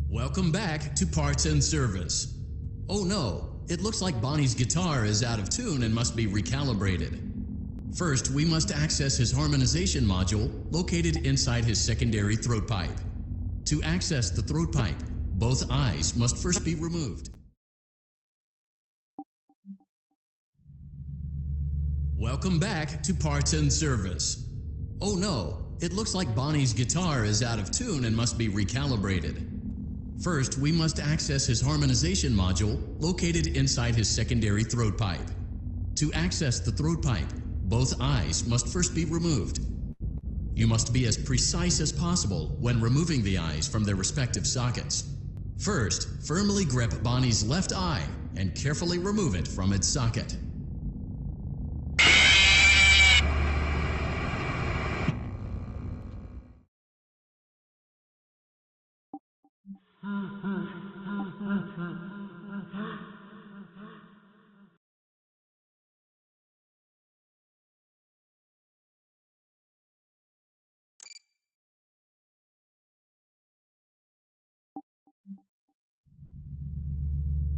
Welcome back to Parts and Service. Oh no, it looks like Bonnie's guitar is out of tune and must be recalibrated. First, we must access his harmonization module located inside his secondary throat pipe. To access the throat pipe, both eyes must first be removed. Welcome back to Parts and Service. Oh no, it looks like Bonnie's guitar is out of tune and must be recalibrated. First, we must access his harmonization module located inside his secondary throat pipe. To access the throat pipe, both eyes must first be removed. You must be as precise as possible when removing the eyes from their respective sockets. First, firmly grip Bonnie's left eye and carefully remove it from its socket.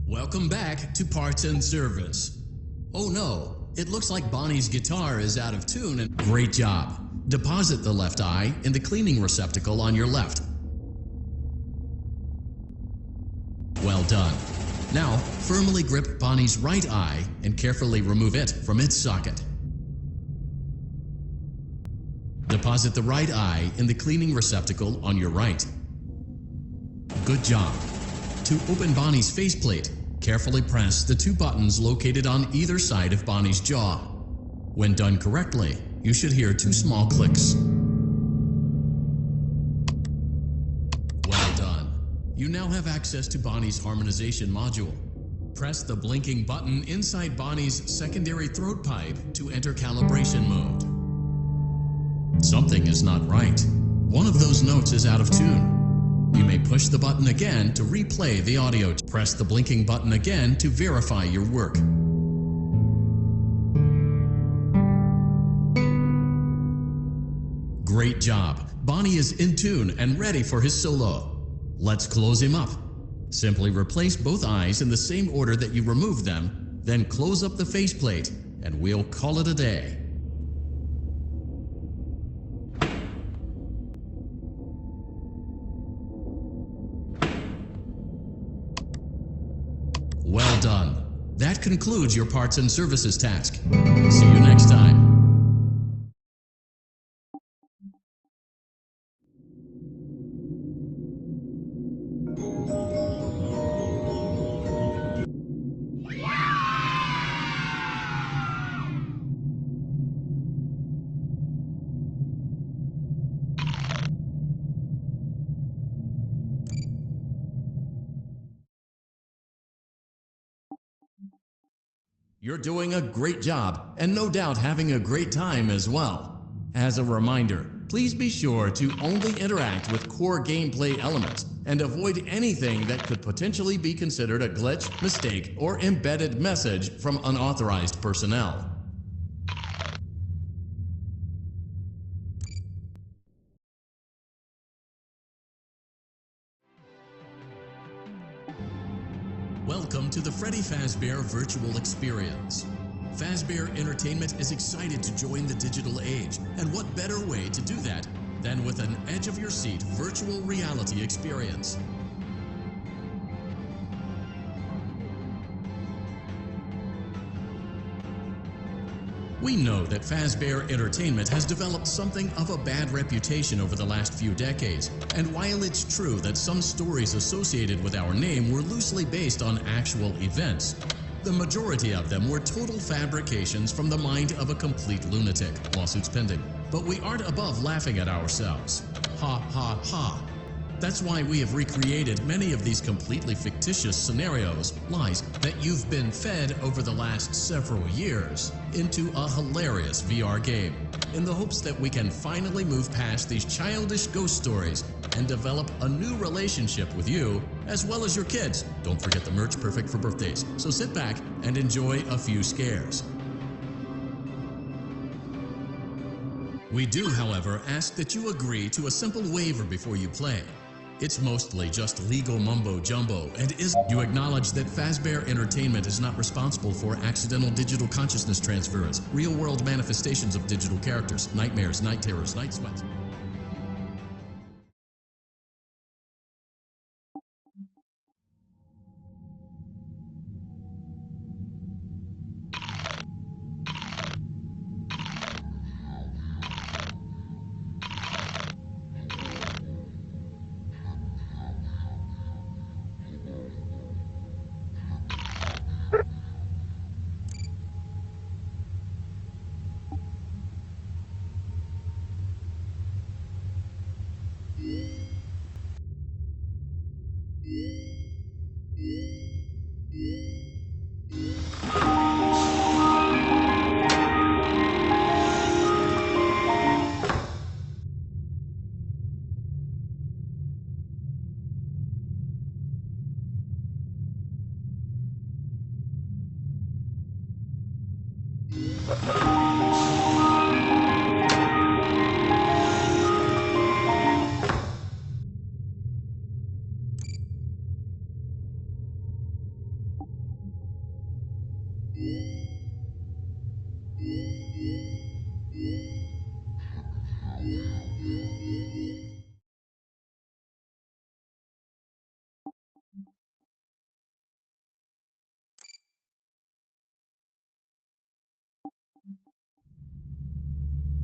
Welcome back to Parts and Service. Oh no, it looks like Bonnie's guitar is out of tune and great job. Deposit the left eye in the cleaning receptacle on your left. Well done. Now, firmly grip Bonnie's right eye and carefully remove it from its socket. Deposit the right eye in the cleaning receptacle on your right. Good job. To open Bonnie's faceplate, carefully press the two buttons located on either side of Bonnie's jaw. When done correctly, you should hear two small clicks. Well done. You now have access to Bonnie's harmonization module. Press the blinking button inside Bonnie's secondary throat pipe to enter calibration mode. Something is not right. One of those notes is out of tune. You may push the button again to replay the audio. Press the blinking button again to verify your work. Great job! Bonnie is in tune and ready for his solo. Let's close him up. Simply replace both eyes in the same order that you removed them, then close up the faceplate, and we'll call it a day. Well done. That concludes your Parts and Services task. See you next time. You're doing a great job, and no doubt having a great time as well. As a reminder, please be sure to only interact with core gameplay elements and avoid anything that could potentially be considered a glitch, mistake, or embedded message from unauthorized personnel. Welcome to the Freddy Fazbear Virtual Experience. Fazbear Entertainment is excited to join the digital age, and what better way to do that than with an edge-of-your-seat virtual reality experience. We know that Fazbear Entertainment has developed something of a bad reputation over the last few decades, and while it's true that some stories associated with our name were loosely based on actual events, the majority of them were total fabrications from the mind of a complete lunatic. Lawsuits pending. But we aren't above laughing at ourselves. Ha ha ha. That's why we have recreated many of these completely fictitious scenarios, lies, that you've been fed over the last several years into a hilarious VR game, in the hopes that we can finally move past these childish ghost stories and develop a new relationship with you, as well as your kids. Don't forget the merch, perfect for birthdays. So sit back and enjoy a few scares. We do, however, ask that you agree to a simple waiver before you play. It's mostly just legal mumbo-jumbo and is... You acknowledge that Fazbear Entertainment is not responsible for accidental digital consciousness transference, real-world manifestations of digital characters, nightmares, night terrors, night sweats.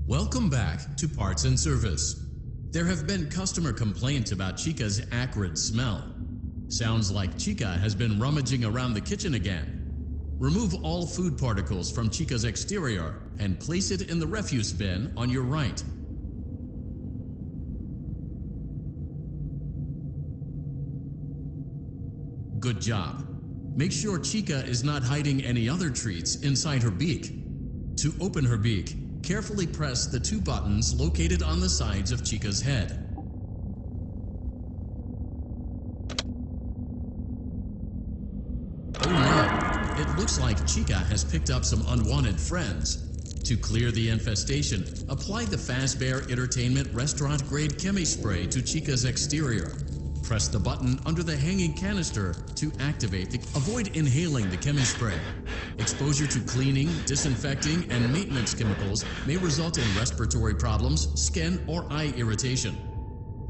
Welcome back to Parts and Service. There have been customer complaints about Chica's acrid smell. Sounds like Chica has been rummaging around the kitchen again. Remove all food particles from Chica's exterior and place it in the refuse bin on your right. Good job. Make sure Chica is not hiding any other treats inside her beak. To open her beak, carefully press the two buttons located on the sides of Chica's head. Oh no, it looks like Chica has picked up some unwanted friends. To clear the infestation, apply the Fazbear Entertainment restaurant-grade chemi spray to Chica's exterior. Press the button under the hanging canister to activate the... Avoid inhaling the chemi spray. Exposure to cleaning, disinfecting, and maintenance chemicals may result in respiratory problems, skin, or eye irritation.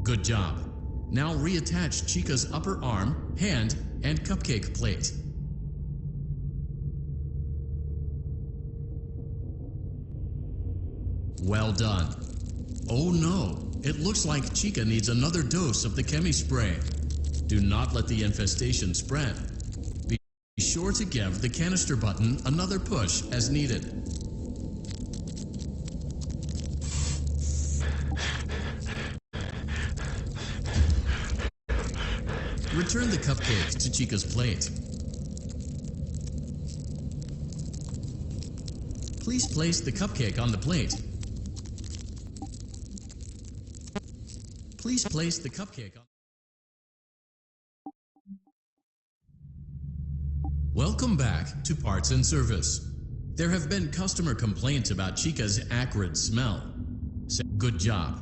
Good job. Now reattach Chica's upper arm, hand, and cupcake plate. Well done. Oh no, it looks like Chica needs another dose of the chemi spray. Do not let the infestation spread. Be sure to give the canister button another push as needed. Return the cupcake to Chica's plate. Please place the cupcake on the plate. Please place the cupcake on. Welcome back to Parts and Service. There have been customer complaints about Chica's acrid smell. Good job.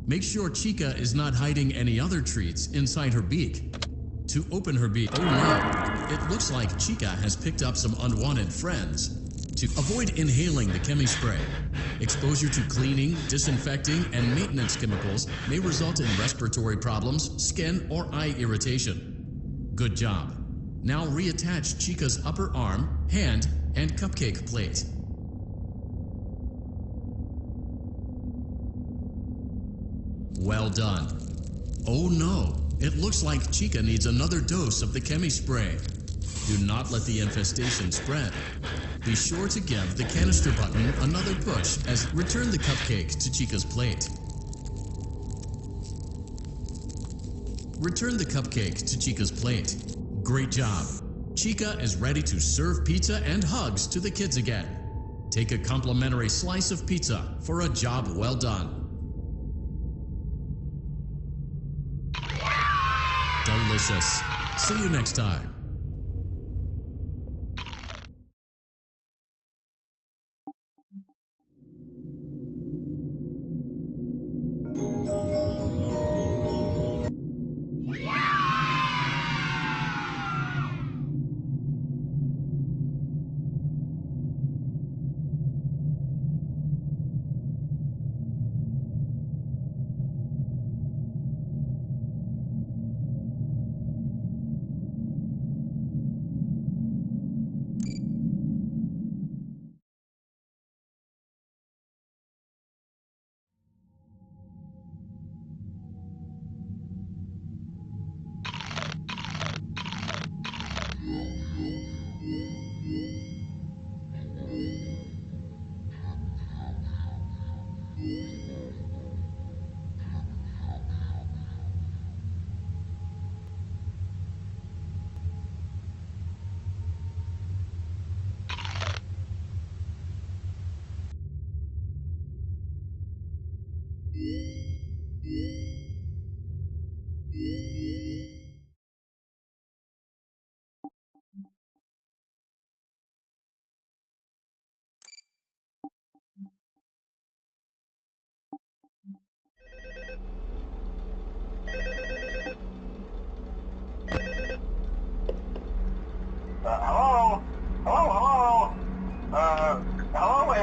Make sure Chica is not hiding any other treats inside her beak. To open her beak, oh no, it looks like Chica has picked up some unwanted friends. To avoid inhaling the chemi spray, exposure to cleaning, disinfecting, and maintenance chemicals may result in respiratory problems, skin, or eye irritation. Good job. Now reattach Chica's upper arm, hand, and cupcake plate. Well done. Oh no, it looks like Chica needs another dose of the chemi spray. Do not let the infestation spread. Be sure to give the canister button another push as return the cupcake to Chica's plate. Return the cupcake to Chica's plate. Great job. Chica is ready to serve pizza and hugs to the kids again. Take a complimentary slice of pizza for a job well done. Delicious. See you next time.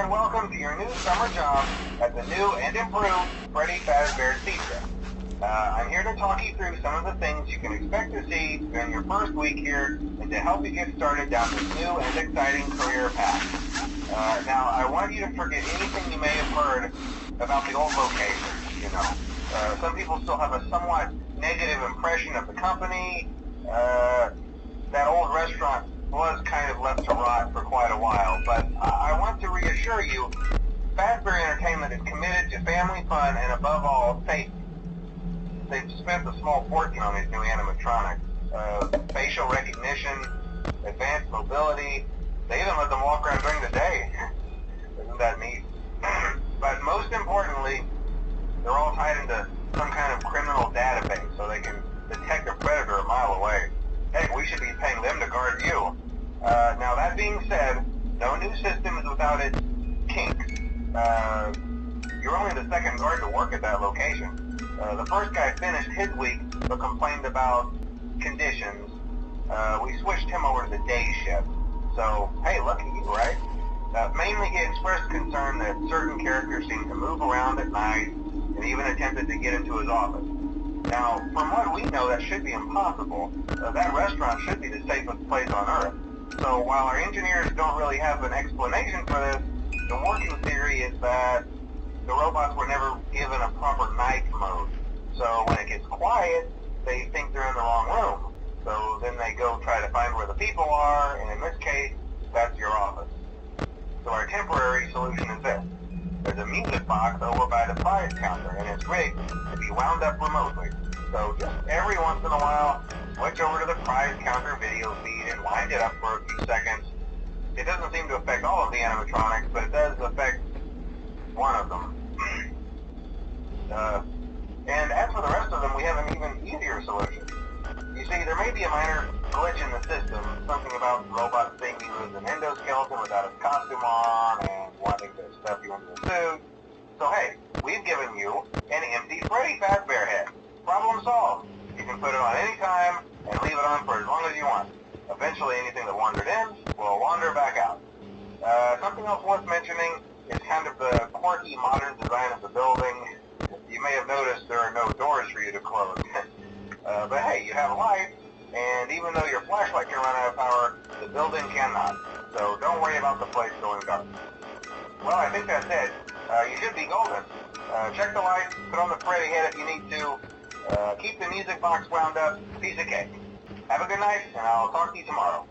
and welcome to your new summer job at the new and improved Freddy Fazbear's Pizza. I'm here to talk you through some of the things you can expect to see during your first week here and to help you get started down this new and exciting career path. Now, I want you to forget anything you may have heard about the old location, you know. Some people still have a somewhat negative impression of the company. That old restaurant was kind of left to rot for quite a while, but I want to reassure you, Fazbear Entertainment is committed to family fun and above all, safety. They've spent a small fortune on these new animatronics. Facial recognition, advanced mobility, they even let them walk around during the day. Isn't that neat? But most importantly, they're all tied into some kind of criminal database so they can detect a predator a mile away. Heck, we should be paying them to guard you. Now that being said, no new system is without its kinks. You're only the second guard to work at that location. The first guy finished his week but complained about conditions. We switched him over to the day shift. So, hey, lucky you, right? Mainly he expressed concern that certain characters seemed to move around at night and even attempted to get into his office. Now, from what we know, that should be impossible. That restaurant should be the safest place on Earth. So while our engineers don't really have an explanation for this, the working theory is that the robots were never given a proper night mode. So when it gets quiet, they think they're in the wrong room. So then they go try to find where the people are, and in this case, that's your office. So our temporary solution is this. There's a music box over by the prize counter, and it's rigged to be wound up remotely. So just every once in a while, switch over to the prize counter video feed and wind it up for a few seconds. It doesn't seem to affect all of the animatronics, but it does affect one of them. And as for the rest of them, we have an even easier solution. You see, there may be a minor glitch in the system, something about robots being used as an endoskeleton without its costume on and wanting to stuff you into a suit. So hey, we've given you an empty Freddy Fazbear head. Problem solved. You can put it on any time and leave it on for as long as you want. Eventually anything that wandered in will wander back out. Something else worth mentioning is kind of the quirky modern design of the building. You may have noticed there are no doors for you to close. But hey, you have light, and even though your flashlight can run out of power, the building cannot. So don't worry about the place going dark. Well, I think that's it. You should be golden. Check the lights, put on the Freddy head if you need to. Keep the music box wound up. Piece of cake. Have a good night, and I'll talk to you tomorrow.